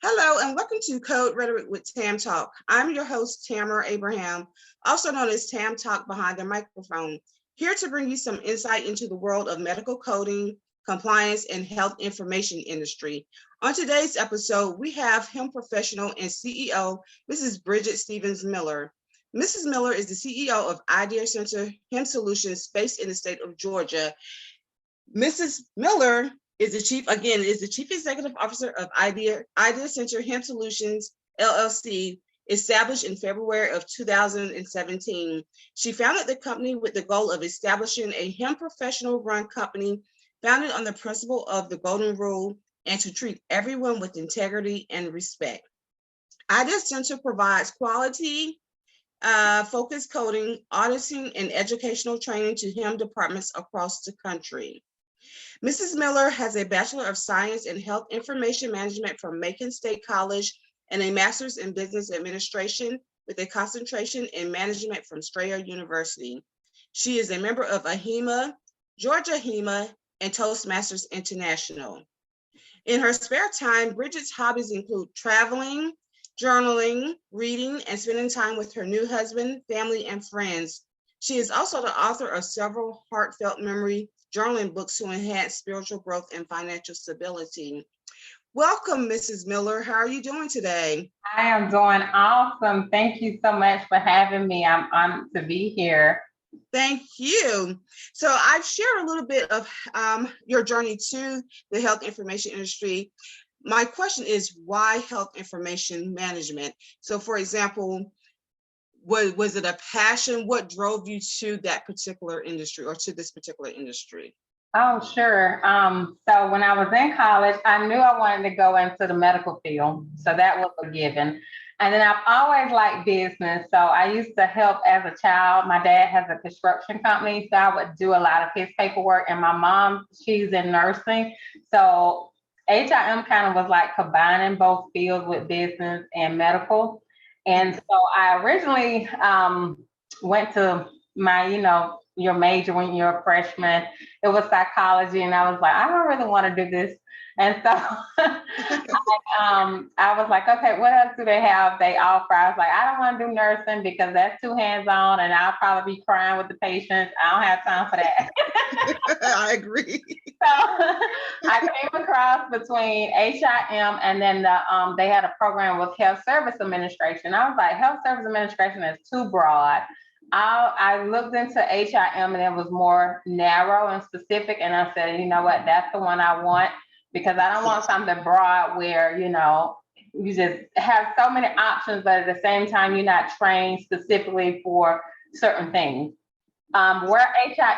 Hello and welcome to Code Rhetoric with Tam Talk. I'm your host, Tamara Abraham, also known as Tam Talk behind the microphone, here to bring you some insight into the world of medical coding, compliance, and health information industry. On today's episode, we have hemp professional and CEO, Mrs. Bridgette Stephens Miller. Mrs. Miller is the CEO of IdeaCentre Hemp Solutions based in the state of Georgia. Mrs. Miller is the chief executive officer of IdeaCentre Hemp Solutions, LLC, established in February of 2017. She founded the company with the goal of establishing a hemp professional-run company founded on the principle of the Golden Rule and to treat everyone with integrity and respect. IdeaCentre provides quality, focused coding, auditing, and educational training to hemp departments across the country. Mrs. Miller has a Bachelor of Science in Health Information Management from Macon State College and a Master's in Business Administration with a concentration in management from Strayer University. She is a member of AHEMA, Georgia HEMA, and Toastmasters International. In her spare time, Bridgette's hobbies include traveling, journaling, reading, and spending time with her new husband, family, and friends. She is also the author of several heartfelt memory journaling books to enhance spiritual growth and financial stability. Welcome, Mrs. Miller. How are you doing today? I am doing awesome. Thank you so much for having me. I'm honored to be here. Thank you. So I've shared a little bit of your journey to the health information industry. My question is, why health information management? So for example, was it a passion? What drove you to that particular industry or to this particular industry? Oh, sure. So when I was in college, I knew I wanted to go into the medical field. So that was a given. And then I've always liked business. So I used to help as a child. My dad has a construction company, so I would do a lot of his paperwork. And my mom, she's in nursing. So HIM kind of was like combining both fields with business and medical. And so I originally went to my, your major when you're a freshman. It was psychology. And I was like, I don't really want to do this. And so I was like, okay, what else do they have they offer? I was like, I don't want to do nursing because that's too hands-on and I'll probably be crying with the patients. I don't have time for that. I agree. So I came across between HIM and then they had a program with Health Service Administration. I was like, Health Service Administration is too broad. I looked into HIM and it was more narrow and specific. And I said, you know what, that's the one I want because I don't want something broad where, you just have so many options, but at the same time, you're not trained specifically for certain things. Where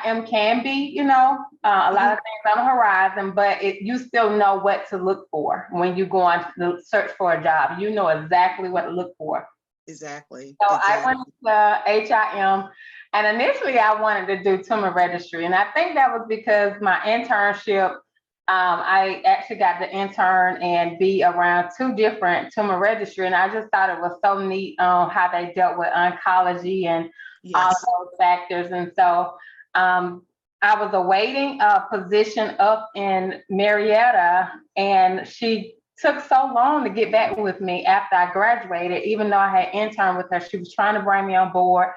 HIM can be, a lot of things on the horizon, but you still know what to look for when you go on to search for a job. You know exactly what to look for. Exactly. So I went to HIM, and initially I wanted to do tumor registry, and I think that was because my internship, I actually got to intern and be around two different tumor registry, and I just thought it was so neat how they dealt with oncology and all those factors. And so I was awaiting a position up in Marietta, and she took so long to get back with me after I graduated, even though I had interned with her. She was trying to bring me on board,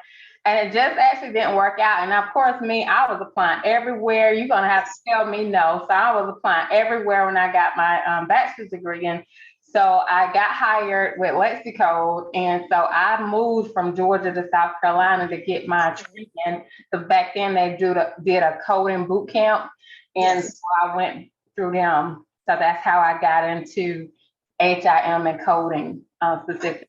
and it just actually didn't work out. And of course, I was applying everywhere. You're going to have to tell me no. So I was applying everywhere when I got my bachelor's degree. And so I got hired with Lexicode. And so I moved from Georgia to South Carolina to get my training. Because back then they did a coding boot camp. And so I went through them. So that's how I got into HIM and coding specifically.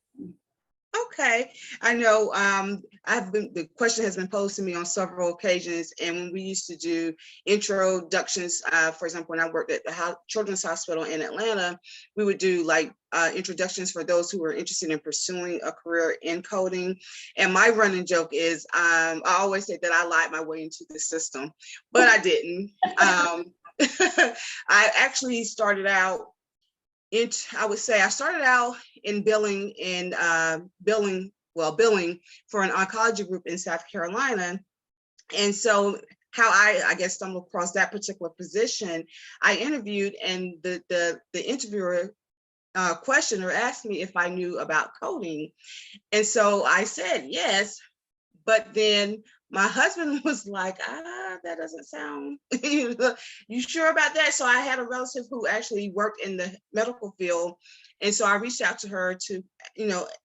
Okay, I know the question has been posed to me on several occasions, and when we used to do introductions, for example, when I worked at the Children's Hospital in Atlanta, we would do like introductions for those who were interested in pursuing a career in coding. And my running joke is I always say that I lied my way into the system, but I didn't. I actually started out I started out in billing for an oncology group in South Carolina. And so how I guess stumbled across that particular position, I interviewed, and the interviewer question or asked me if I knew about coding. And so I said yes, but then my husband was like, that doesn't sound, you sure about that? So I had a relative who actually worked in the medical field. And so I reached out to her to,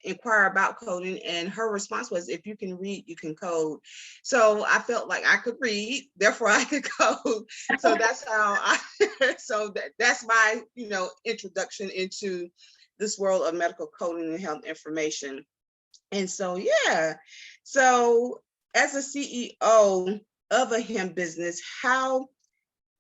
inquire about coding. And her response was, if you can read, you can code. So I felt like I could read, therefore I could code. So that's how that's my, introduction into this world of medical coding and health information. And so, yeah. So as a CEO of a hemp business, how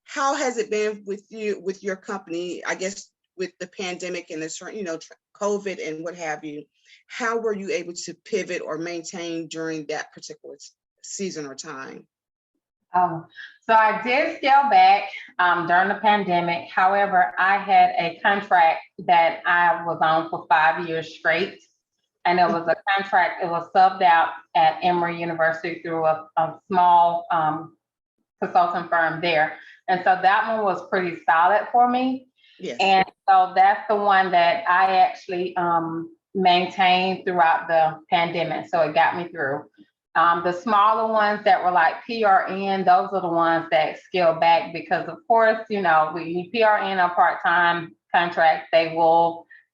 has it been with you, with your company, I guess, with the pandemic and the, COVID and what have you? How were you able to pivot or maintain during that particular season or time? So I did scale back during the pandemic. However, I had a contract that I was on for 5 years straight. And it was a contract, it was subbed out at Emory University through a small consulting firm there. And so that one was pretty solid for me. Yes. And so that's the one that I actually maintained throughout the pandemic. So it got me through. The smaller ones that were like PRN, those are the ones that scale back because, of course, when you PRN or part-time contracts,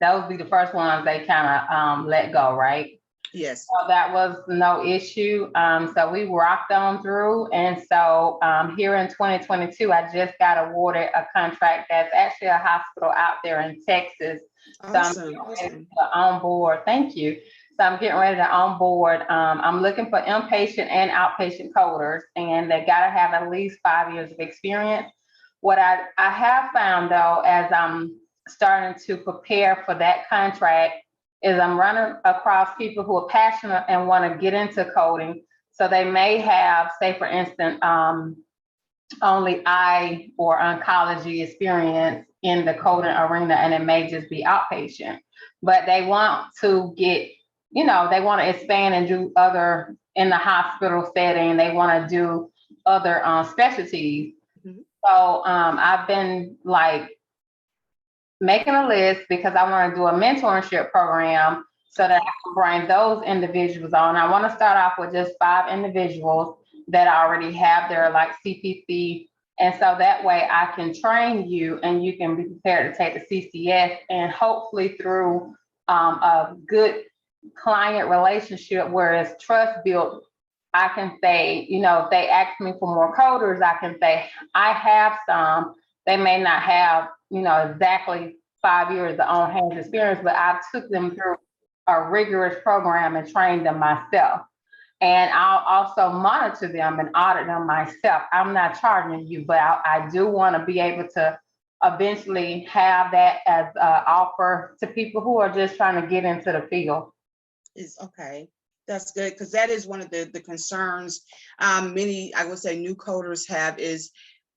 those be the first ones they kind of let go, right? Yes. So that was no issue. So we rocked on through. And so here in 2022, I just got awarded a contract that's actually a hospital out there in Texas. Awesome. So I'm getting ready to onboard. Thank you. So I'm getting ready to onboard. I'm looking for inpatient and outpatient coders, and they got to have at least 5 years of experience. What I have found, though, as I'm starting to prepare for that contract, is I'm running across people who are passionate and want to get into coding. So they may have, say, for instance, only eye or oncology experience in the coding arena, and it may just be outpatient. But they want to get, they want to expand and do other in the hospital setting. They want to do other specialties. Mm-hmm. So I've been like making a list because I want to do a mentorship program so that I can bring those individuals on. I want to start off with just 5 individuals that already have their like CPC. And so that way I can train you and you can be prepared to take the CCS, and hopefully through a good client relationship where it's trust built, I can say, if they ask me for more coders, I can say, I have some. They may not have, exactly 5 years of on-hands experience, but I took them through a rigorous program and trained them myself. And I'll also monitor them and audit them myself. I'm not charging you, but I do want to be able to eventually have that as an offer to people who are just trying to get into the field. Okay. That's good, because that is one of the concerns many, I would say, new coders have, is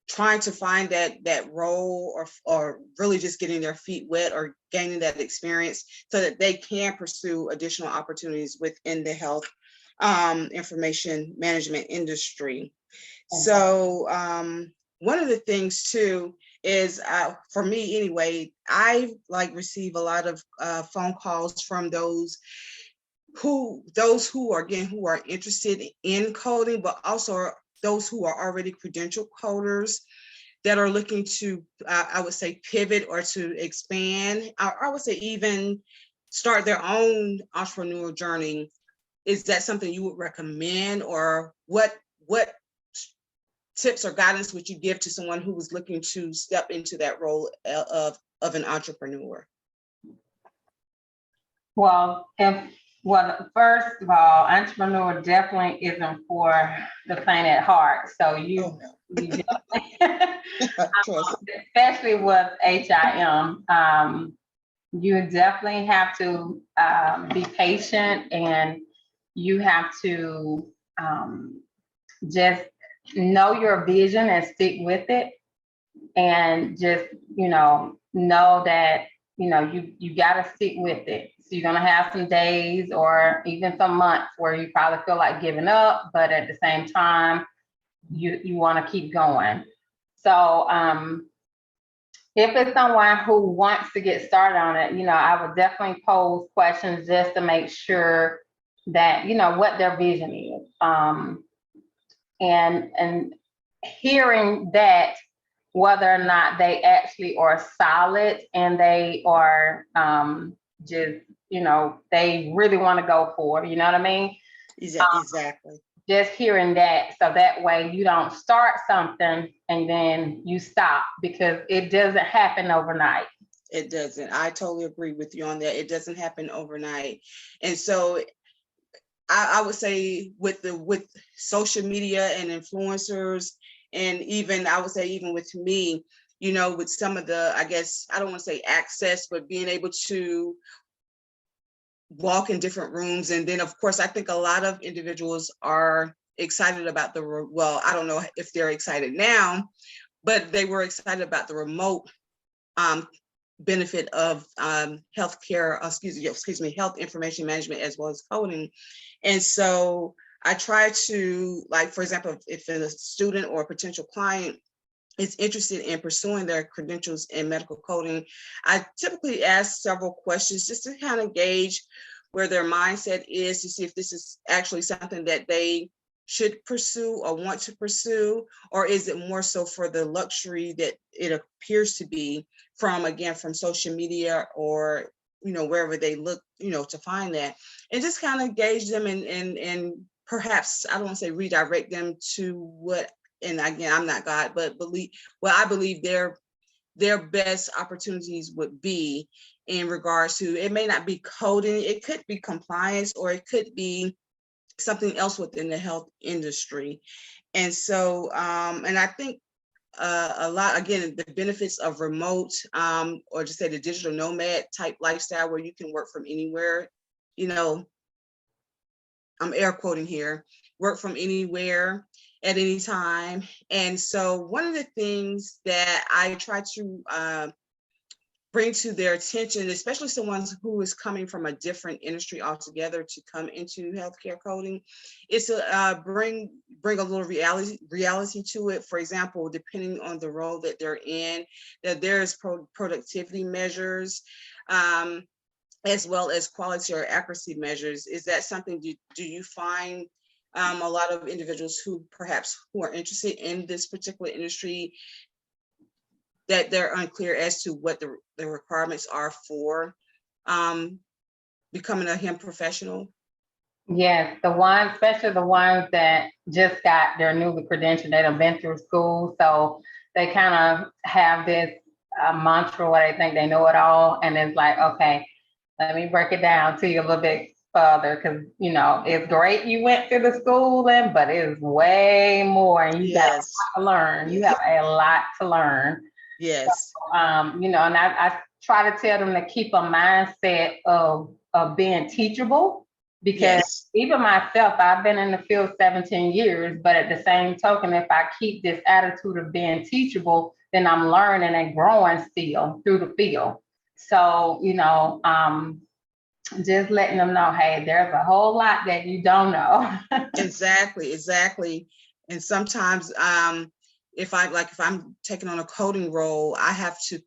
trying to find that role or really just getting their feet wet or gaining that experience so that they can pursue additional opportunities within the health information management industry. Okay. So one of the things too is for me anyway, I receive a lot of phone calls from those who are interested in coding, but also those who are already credentialed coders that are looking to, I would say, pivot or to expand, I would say even start their own entrepreneurial journey. Is that something you would recommend, or what tips or guidance would you give to someone who was looking to step into that role of an entrepreneur? Well, first of all, entrepreneur definitely isn't for the faint at heart. So you definitely, especially with HIM, you definitely have to be patient, and you have to just know your vision and stick with it, and just know that you got to stick with it. So you're going to have some days or even some months where you probably feel like giving up, but at the same time, you want to keep going. So If it's someone who wants to get started on it, I would definitely pose questions just to make sure that, what their vision is. And hearing that, whether or not they actually are solid and they are just, they really want to go for it, you know what I mean? Exactly. Just hearing that, so that way you don't start something and then you stop, because it doesn't happen overnight. It doesn't. I totally agree with you on that. It doesn't happen overnight. And so I would say with social media and influencers, and even I would say even with me, with some of the, I guess, I don't want to say access, but being able to walk in different rooms. And then of course, I think a lot of individuals are excited about well, I don't know if they're excited now, but they were excited about the remote benefit of healthcare, excuse me, health information management, as well as coding. And so I try to, like, for example, if a student or a potential client is interested in pursuing their credentials in medical coding, I typically ask several questions just to kind of gauge where their mindset is, to see if this is actually something that they should pursue or want to pursue, or is it more so for the luxury that it appears to be from social media, or wherever they look to find that, and just kind of gauge them and perhaps, I don't want to say redirect them to what, and again, I'm not God, but I believe their best opportunities would be in regards to, it may not be coding, it could be compliance, or it could be something else within the health industry. And so, and I think a lot, again, the benefits of remote, or just say the digital nomad type lifestyle, where you can work from anywhere, I'm air quoting here, work from anywhere at any time. And so one of the things that I try to bring to their attention, especially someone who is coming from a different industry altogether to come into healthcare coding, is to bring a little reality to it. For example, depending on the role that they're in, that there's productivity measures, as well as quality or accuracy measures. Is that something, do you find a lot of individuals who are interested in this particular industry, that they're unclear as to what the requirements are for becoming a hemp professional? Yes, especially the ones that just got their newly credentialed, they have been through school, so they kind of have this mantra where they think they know it all, and it's like, okay, let me break it down to you a little bit further, because it's great you went through the schooling, but it's way more, and you got a lot to learn. You have a lot to learn. Yes. So, and I try to tell them to keep a mindset of being teachable, because even myself, I've been in the field 17 years, but at the same token, if I keep this attitude of being teachable, then I'm learning and growing still through the field. So, just letting them know, hey, there's a whole lot that you don't know. Exactly. And sometimes if I'm taking on a coding role, I have to,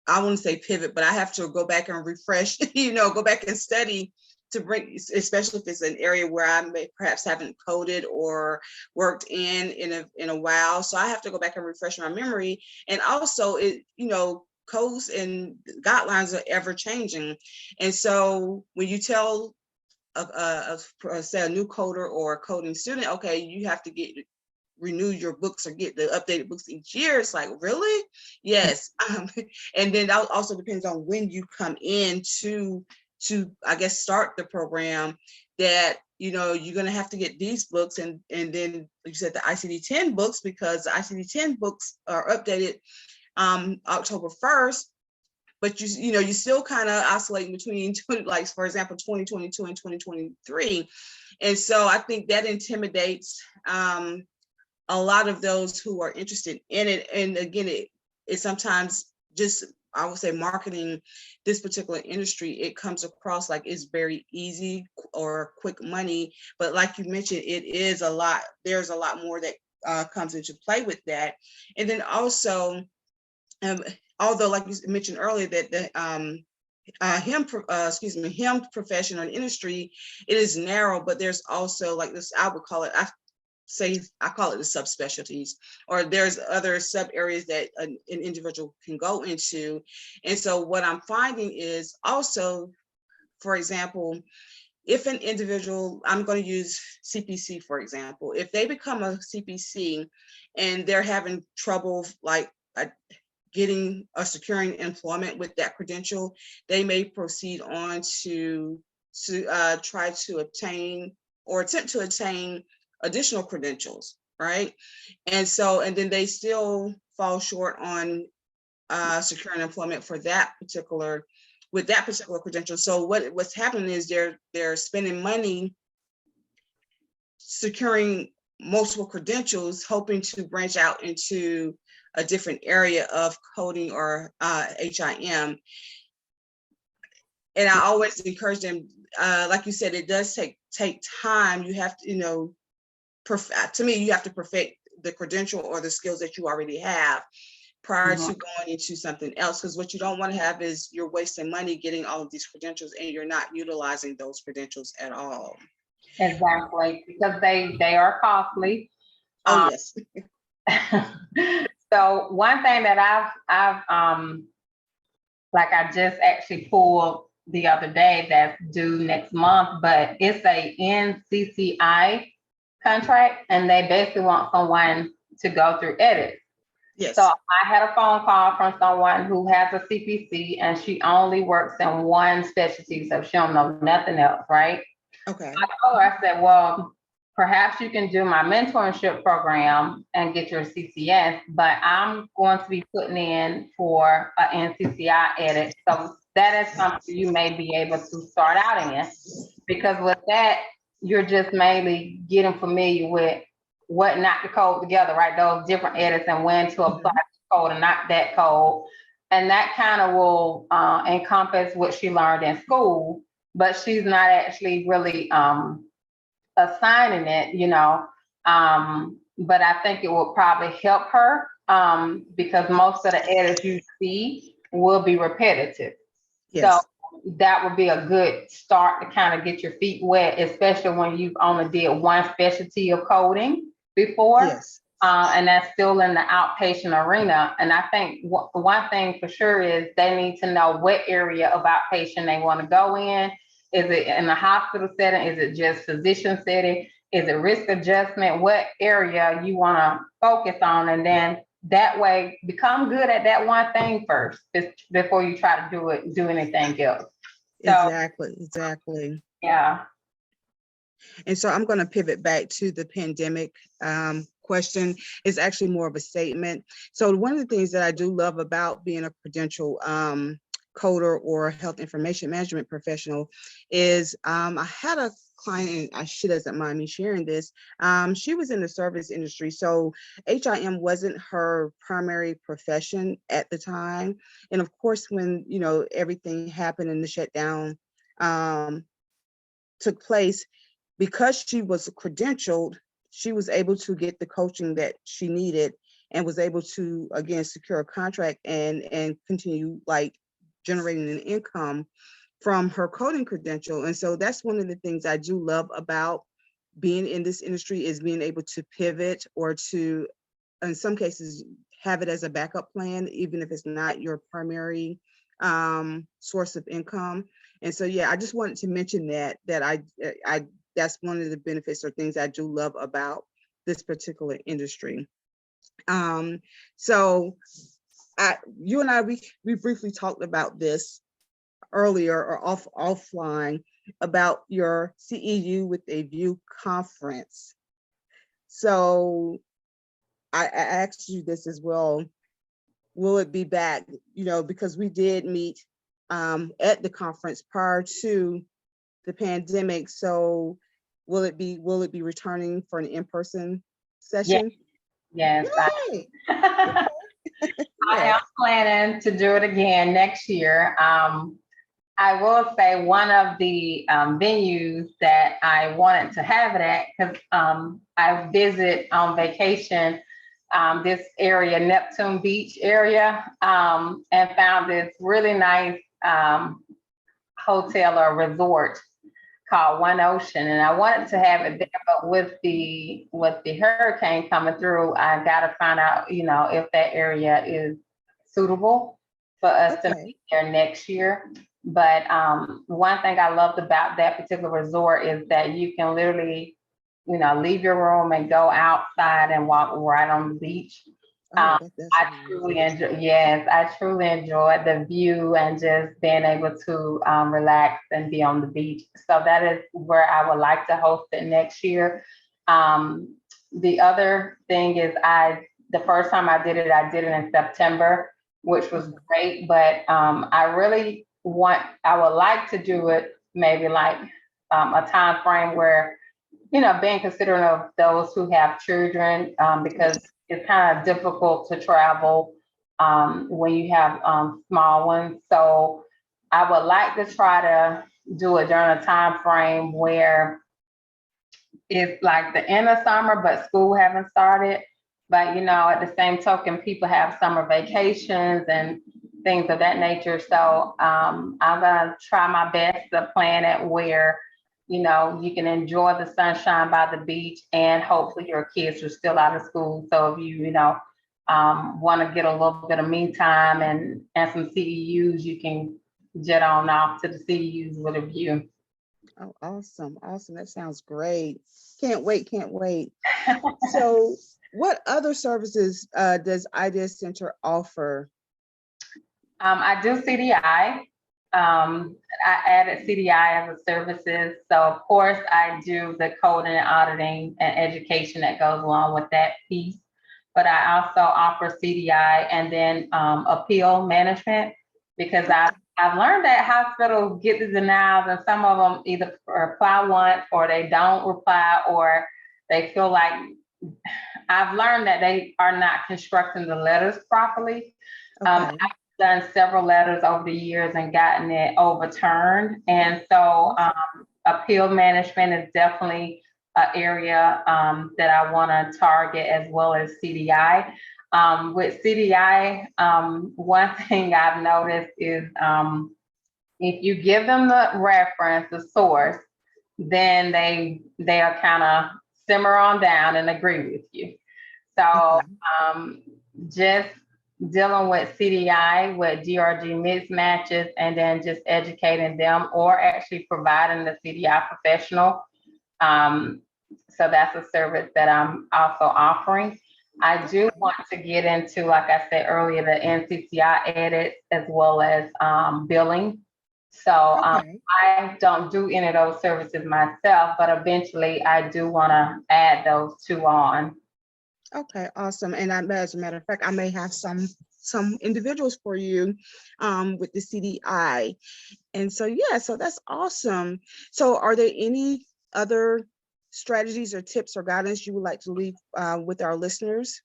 I wouldn't say pivot, but I have to go back and refresh, go back and study to bring, especially if it's an area where I perhaps haven't coded or worked in a while. So I have to go back and refresh my memory. And also codes and guidelines are ever changing. And so when you tell say a new coder or a coding student, okay, you have to renew your books or get the updated books each year. It's like, really? Yes. And then that also depends on when you come in to I guess start the program, that you're going to have to get these books, and then like you said, the ICD-10 books, because the ICD-10 books are updated October 1st. But you still kind of oscillating between, like, for example, 2022 and 2023. And so I think that intimidates a lot of those who are interested in it. And again, it sometimes just, I would say, marketing this particular industry, it comes across like it's very easy or quick money. But like you mentioned, it is a lot. There's a lot more that comes into play with that. And then also, although like you mentioned earlier that the him profession or industry, it is narrow, but there's also like this, I call it the subspecialties, or there's other sub areas that an individual can go into. And so what I'm finding is also, for example, if an individual, I'm going to use CPC, for example, if they become a CPC and they're having trouble like getting or securing employment with that credential, they may proceed on to try to obtain or attempt to attain additional credentials, right? And then they still fall short on securing employment for that particular credential. So what's happening is they're spending money securing multiple credentials, hoping to branch out into a different area of coding or HIM. And I always encourage them, like you said, it does take time. You have to, to me, you have to perfect the credential or the skills that you already have prior to going into something else. Because what you don't want to have is you're wasting money getting all of these credentials and you're not utilizing those credentials at all. Exactly, because they are costly. Oh, yes. So one thing that I've like I just actually pulled the other day that's due next month, but it's a NCCI contract, and they basically want someone to go through edits. Yes. So I had a phone call from someone who has a CPC and she only works in one specialty, so she don't know nothing else, right? Okay. I told her, I said, well, perhaps you can do my mentorship program and get your CCS, but I'm going to be putting in for an NCCI edit. So that is something you may be able to start out in, because with that, you're just mainly getting familiar with what not to code together, right? Those different edits and when to apply the code and not that code. And that kind of will encompass what she learned in school, but she's not actually really assigning it, but I think it will probably help her because most of the edits you see will be repetitive. Yes. So that would be a good start to kind of get your feet wet, especially when you've only did one specialty of coding before. Yes. And that's still in the outpatient arena. And I think one thing for sure is they need to know what area of outpatient they want to go in. Is it in the hospital setting? Is it just physician setting? Is it risk adjustment? What area you want to focus on? And then that way become good at that one thing first before you try to do anything else. So, Exactly. Yeah. And so I'm going to pivot back to the pandemic question. It's actually more of a statement. So one of the things that I do love about being a credential coder or health information management professional is I had a client, and she doesn't mind me sharing this. She was in the service industry, so HIM wasn't her primary profession at the time. And of course, when everything happened and the shutdown took place, because she was credentialed, she was able to get the coaching that she needed and was able to again secure a contract and continue like generating an income from her coding credential. And so that's one of the things I do love about being in this industry, is being able to pivot or to, in some cases, have it as a backup plan, even if it's not your primary source of income. And so, yeah, I just wanted to mention that I that's one of the benefits or things I do love about this particular industry. So you and I, we briefly talked about this earlier or offline about your CEU with a View conference. So I asked you this as well. Will it be back? Because we did meet at the conference prior to the pandemic. So will it be returning for an in-person session? Yes. I am planning to do it again next year. I will say one of the venues that I wanted to have it at, because I visit on vacation this area, Neptune Beach area, and found this really nice hotel or resort called One Ocean. And I wanted to have it there, but with the hurricane coming through, I got to find out, if that area is suitable for us to be there next year. But one thing I loved about that particular resort is that you can literally, leave your room and go outside and walk right on the beach. I truly enjoyed the view and just being able to relax and be on the beach. So that is where I would like to host it next year. The other thing is the first time I did it in September, which was great, but I would like to do it maybe like a time frame where, being considerate of those who have children, because it's kind of difficult to travel when you have small ones. So I would like to try to do it during a time frame where it's like the end of summer, but school haven't started. But, at the same token, people have summer vacations and things of that nature. So I'm gonna try my best to plan it where, you can enjoy the sunshine by the beach, and hopefully your kids are still out of school. So if you, want to get a little bit of me time and some CEUs, you can jet on off to the CEUs with a view. Oh, awesome. Awesome. That sounds great. Can't wait. So what other services does IdeaCentre offer? I do CDI. I added CDI as a services. So of course I do the coding and auditing and education that goes along with that piece. But I also offer CDI and then appeal management, because I've learned that hospitals get the denials, and some of them either reply once or they don't reply, or they feel like, I've learned that they are not constructing the letters properly. I've done several letters over the years and gotten it overturned. And so appeal management is definitely an area that I want to target, as well as CDI. With CDI, one thing I've noticed is if you give them the reference, the source, then they are kind of simmer on down and agree with you. So just dealing with CDI, with DRG mismatches, and then just educating them, or actually providing the CDI professional. So that's a service that I'm also offering. I do want to get into, like I said earlier, the NCCI edits as well as billing. So I don't do any of those services myself, but eventually I do want to add those two on. Okay, awesome. And as a matter of fact, I may have some individuals for you with the CDI. And so, so that's awesome. So are there any other strategies or tips or guidance you would like to leave with our listeners?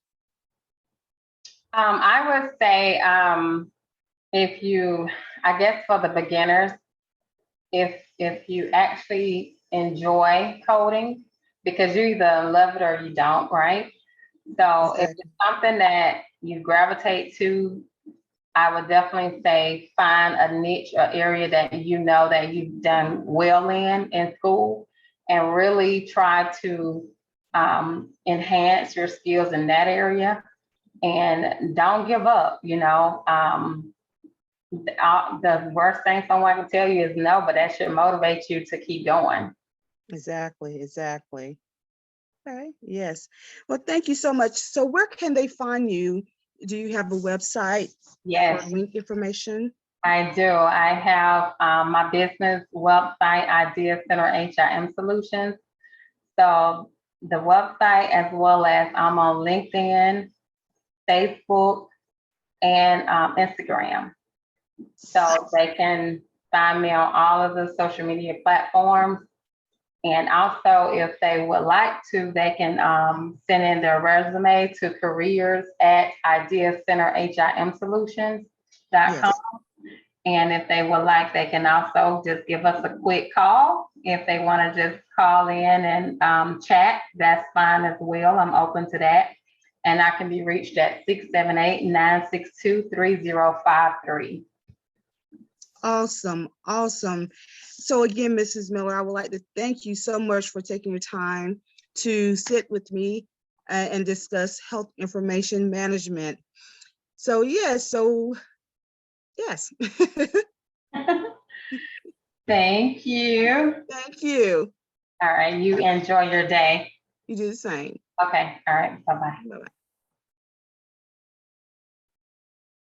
I would say if you, I guess for the beginners, if you actually enjoy coding, because you either love it or you don't, right? So if it's something that you gravitate to, I would definitely say find a niche or area that that you've done well in school, and really try to enhance your skills in that area, and don't give up. The worst thing someone can tell you is no, but that should motivate you to keep going. Exactly. Okay, yes. Well, thank you so much. So where can they find you? Do you have a website? Yes. Or link information? I do. I have my business website, IdeaCentre HIM Solutions. So the website, as well as I'm on LinkedIn, Facebook, and Instagram. So they can find me on all of the social media platforms. And also, if they would like to, they can send in their resume to careers@IdeaCentreHIMSolutions.com. Yes. And if they would like, they can also just give us a quick call. If they want to just call in and chat, that's fine as well. I'm open to that. and I can be reached at 678-962-3053. Awesome. Awesome. So again, Mrs. Miller, I would like to thank you so much for taking your time to sit with me and discuss health information management. So yes. Thank you. Thank you. All right, you enjoy your day. You do the same. Okay, all right, bye-bye. Bye-bye.